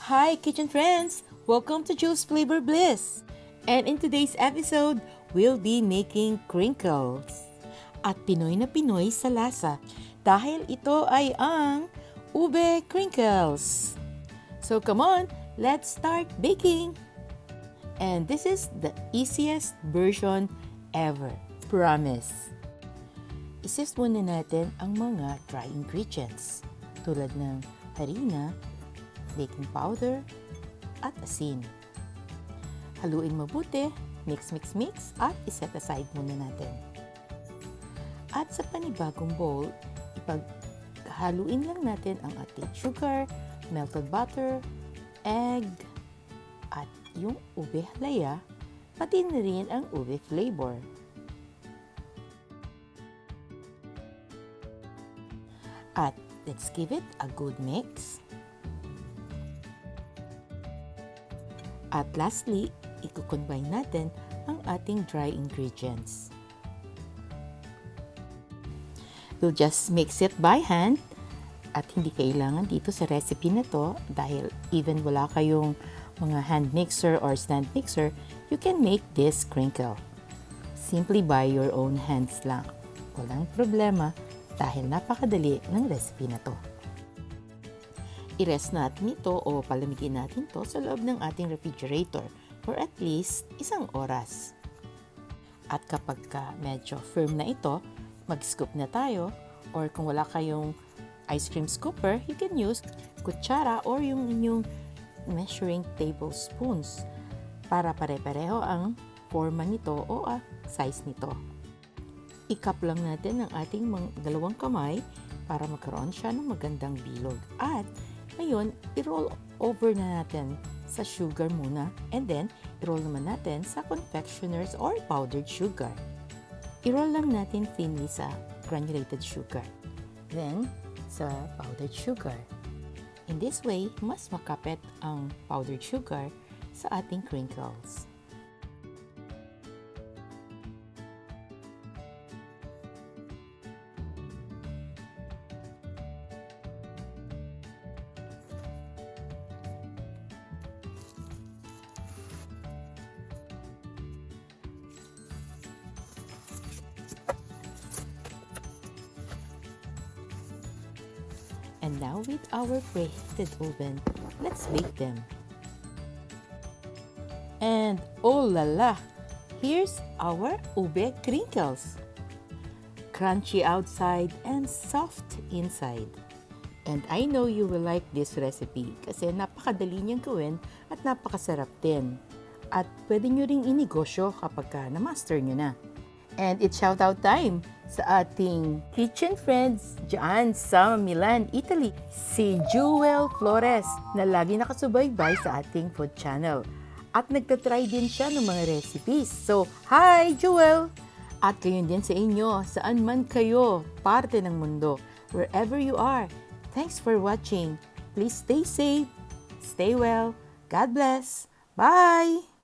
Hi kitchen friends! Welcome to Jules Flavor Bliss! And in today's episode, we'll be making crinkles. At Pinoy na Pinoy sa lasa dahil ito ay ang UBE CRINKLES. So come on, let's start baking! And this is the easiest version ever. Promise! Isift muna natin ang mga dry ingredients tulad ng harina, baking powder, at asin. Haluin mabuti, mix at iset aside muna natin. At sa panibagong bowl, ipaghaluin lang natin ang ating sugar, melted butter, egg, at yung ube halaya, pati na rin ang ube flavor. At let's give it a good mix. At lastly, i-combine natin ang ating dry ingredients. We'll just mix it by hand at hindi kailangan dito sa recipe na to dahil even wala kayong mga hand mixer or stand mixer, you can make this crinkle. Simply by your own hands lang. Walang problema dahil napakadali ng recipe na to. I-rest natin ito o palamigin natin to sa loob ng ating refrigerator for at least 1 oras. At kapag medyo firm na ito, mag-scoop na tayo or kung wala kayong ice cream scooper, you can use kutsara or yung inyong measuring tablespoons para pare-pareho ang forma nito o size nito. I-cup lang natin ang ating dalawang kamay para magkaroon siya ng magandang bilog. At ngayon, i-roll over na natin sa sugar muna and then i-roll naman natin sa confectioners or powdered sugar. I-roll lang natin thinly sa granulated sugar. Then, sa powdered sugar. In this way, mas makapit ang powdered sugar sa ating crinkles. And now with our preheated oven, let's bake them. And oh la la! Here's our ube crinkles. Crunchy outside and soft inside. And I know you will like this recipe kasi napakadali niyang gawin at napakasarap din. At pwede nyo ring inegosyo kapag na-master nyo na. And it's shoutout time sa ating kitchen friends dyan sa Milan, Italy. Si Jewel Flores na lagi nakasubaybay sa ating food channel. At nagtatry din siya ng mga recipes. So, hi Jewel! At gayon din sa inyo, saan man kayo, parte ng mundo, wherever you are. Thanks for watching. Please stay safe, stay well. God bless. Bye!